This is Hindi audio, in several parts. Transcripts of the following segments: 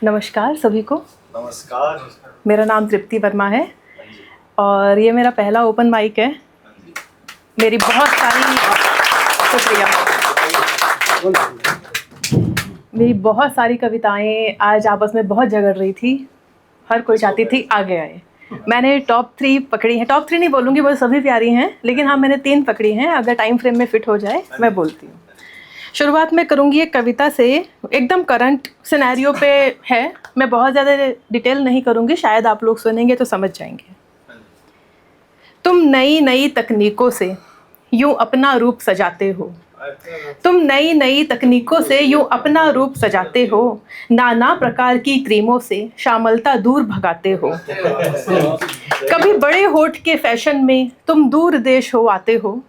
नमस्कार सभी को। नमस्कार। मेरा नाम तृप्ति वर्मा है और ये मेरा पहला ओपन माइक है। मेरी बहुत सारी शुक्रिया। मेरी बहुत सारी कविताएं आज आपस में बहुत झगड़ रही थी। हर कोई चाहती थी आगे आए। मैंने टॉप 3 पकड़ी हैं। टॉप 3 नहीं बोलूँगी, वो सभी प्यारी हैं, लेकिन हाँ मैंने 3 पकड़ी हैं। अगर टाइम फ्रेम में फिट हो जाए मैं बोलती हूँ। शुरुआत में करूँगी एक कविता से, एकदम करंट सिनेरियो पे है। मैं बहुत ज़्यादा डिटेल नहीं करूँगी, शायद आप लोग सुनेंगे तो समझ जाएंगे। तुम नई नई तकनीकों से यूँ अपना रूप सजाते हो। तुम नई नई तकनीकों से यूँ अपना रूप सजाते हो। नाना प्रकार की क्रीमों से श्यामलता दूर भगाते हो। कभी बड़े होठ के फैशन में तुम दूर देश हो आते हो।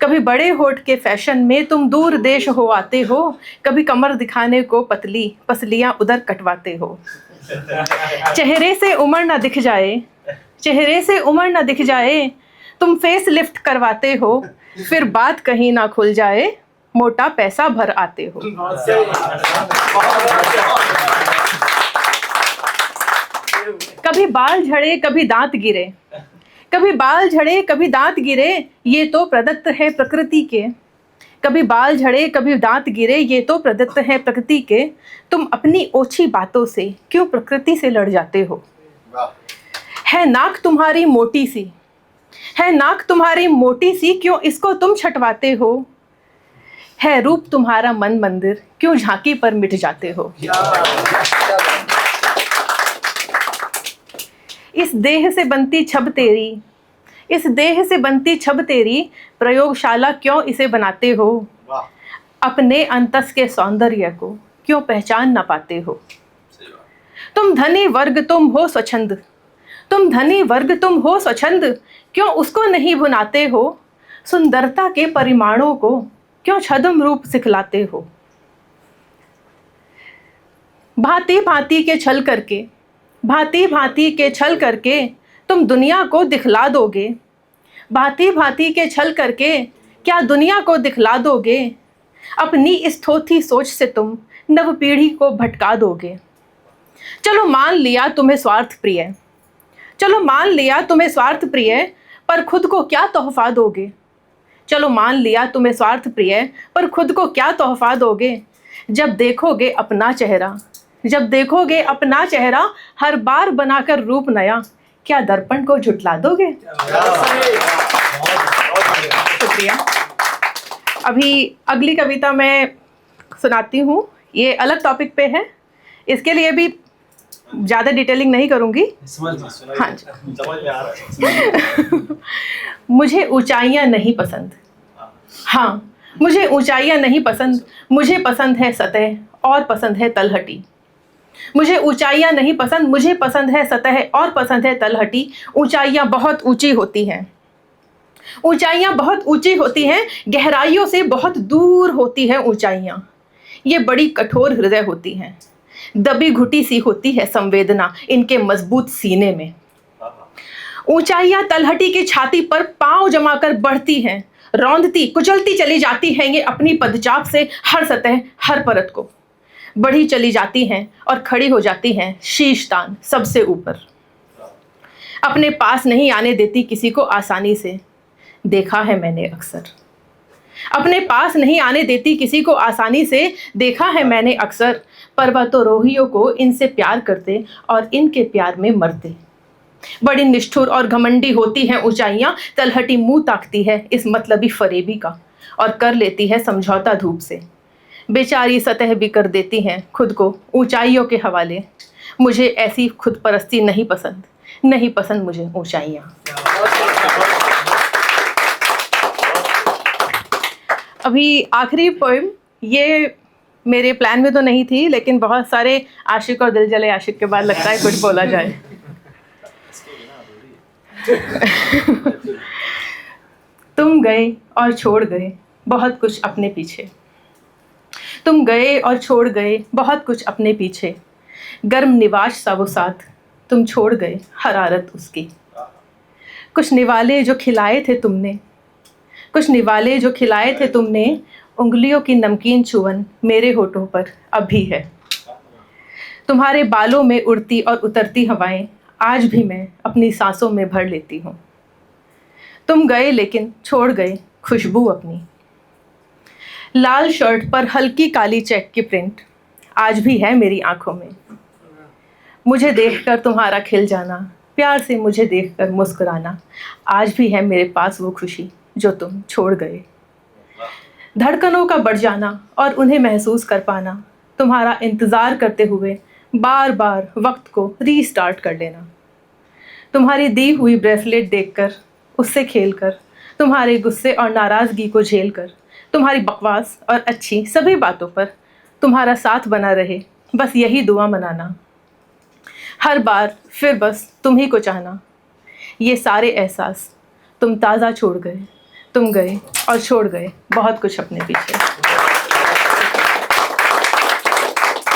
कभी बड़े होठ के फैशन में तुम दूर देश हो आते हो। कभी कमर दिखाने को पतली पसलियां उधर कटवाते हो। चेहरे से उम्र ना दिख जाए, चेहरे से उम्र ना दिख जाए, तुम फेस लिफ्ट करवाते हो। फिर बात कहीं ना खुल जाए, मोटा पैसा भर आते हो। कभी बाल झड़े कभी दांत गिरे, कभी बाल झड़े कभी दांत गिरे, ये तो प्रदत्त है प्रकृति के। कभी बाल झड़े कभी दांत गिरे, ये तो प्रदत्त है प्रकृति के। तुम अपनी ओछी बातों से क्यों प्रकृति से लड़ जाते हो। है नाक तुम्हारी मोटी सी, है नाक तुम्हारी मोटी सी, क्यों इसको तुम छटवाते हो। है रूप तुम्हारा मन मंदिर, क्यों झांकी पर मिट जाते हो। इस देह से बनती छब तेरी, इस देह से बनती छब तेरी, प्रयोगशाला क्यों इसे बनाते हो। अपने अंतस के सौंदर्य को क्यों पहचान ना पाते हो। तुम धनी वर्ग तुम हो स्वच्छंद, तुम धनी वर्ग तुम हो स्वच्छंद, क्यों उसको नहीं भुनाते हो। सुंदरता के परिमाणों को क्यों छद्म रूप सिखलाते हो। भांति भांति के छल करके, भांति भांति के छल करके तुम दुनिया को दिखला दोगे। भांति भांति के छल करके क्या दुनिया को दिखला दोगे। अपनी इस थोथी सोच से तुम नव पीढ़ी को भटका दोगे। चलो मान लिया तुम्हें स्वार्थ प्रिय, चलो मान लिया तुम्हें स्वार्थ प्रिय, पर खुद को क्या तोहफा दोगे। चलो मान लिया तुम्हें स्वार्थ प्रिय, पर खुद को क्या तोहफा दोगे। जब देखोगे अपना चेहरा, जब देखोगे अपना चेहरा, हर बार बनाकर रूप नया, क्या दर्पण को झुठला दोगे। शुक्रिया। अभी अगली कविता मैं सुनाती हूँ। ये अलग टॉपिक पे है, इसके लिए भी ज़्यादा डिटेलिंग नहीं करूँगी। हाँ जी। मुझे ऊंचाइयाँ नहीं पसंद, हाँ मुझे ऊंचाइयाँ नहीं पसंद, मुझे पसंद है सतह और पसंद है तलहटी। मुझे ऊंचाइयाँ नहीं पसंद, मुझे पसंद है सतह और पसंद है तलहटी। ऊंचाइयाँ बहुत ऊंची होती हैं, ऊंचाइयाँ बहुत ऊंची होती हैं, गहराइयों से बहुत दूर होती हैं ऊंचाइयाँ। ये बड़ी कठोर हृदय होती हैं, दबी घुटी सी होती है संवेदना इनके मजबूत सीने में। ऊंचाइयाँ तलहटी की छाती पर पांव जमाकर बढ़ती हैं, रौंदती कुचलती चली जाती हैं ये अपनी पदचाप से हर सतह हर परत को। बढ़ी चली जाती हैं और खड़ी हो जाती हैं शीर्षस्थान सबसे ऊपर। अपने पास नहीं आने देती किसी को आसानी से, देखा है मैंने अक्सर। अपने पास नहीं आने देती किसी को आसानी से, देखा है मैंने अक्सर। पर्वतारोहियों को इनसे प्यार करते और इनके प्यार में मरते। बड़ी निष्ठुर और घमंडी होती हैं ऊंचाइयाँ, तलहटी मुंह ताकती है इस मतलबी फरेबी का और कर लेती है समझौता धूप से। बेचारी सतह भी कर देती हैं खुद को ऊंचाइयों के हवाले। मुझे ऐसी खुद परस्ती नहीं पसंद, नहीं पसंद मुझे ऊंचाइयाँ। अभी आखिरी पोएम, ये मेरे प्लान में तो नहीं थी, लेकिन बहुत सारे आशिक और दिल जले आशिक के बाद लगता है कुछ बोला जाए। तुम गए और छोड़ गए बहुत कुछ अपने पीछे, तुम गए और छोड़ गए बहुत कुछ अपने पीछे। गर्म निवास सा वो साथ तुम छोड़ गए हरारत उसकी। कुछ निवाले जो खिलाए थे तुमने, कुछ निवाले जो खिलाए थे तुमने, उंगलियों की नमकीन चुवन मेरे होठों पर अब भी है। तुम्हारे बालों में उड़ती और उतरती हवाएं आज भी मैं अपनी सांसों में भर लेती हूँ। तुम गए लेकिन छोड़ गए खुशबू अपनी। लाल शर्ट पर हल्की काली चेक की प्रिंट आज भी है मेरी आंखों में। मुझे देखकर तुम्हारा खिल जाना, प्यार से मुझे देखकर मुस्कुराना आज भी है मेरे पास वो खुशी जो तुम छोड़ गए। धड़कनों का बढ़ जाना और उन्हें महसूस कर पाना, तुम्हारा इंतज़ार करते हुए बार बार वक्त को रीस्टार्ट कर लेना। तुम्हारी दी हुई ब्रेसलेट देखकर, उससे खेलकर, तुम्हारे गुस्से और नाराज़गी को झेलकर, तुम्हारी बकवास और अच्छी सभी बातों पर तुम्हारा साथ बना रहे, बस यही दुआ मनाना। हर बार फिर बस तुम ही को चाहना। ये सारे एहसास तुम ताज़ा छोड़ गए, तुम गए और छोड़ गए बहुत कुछ अपने पीछे।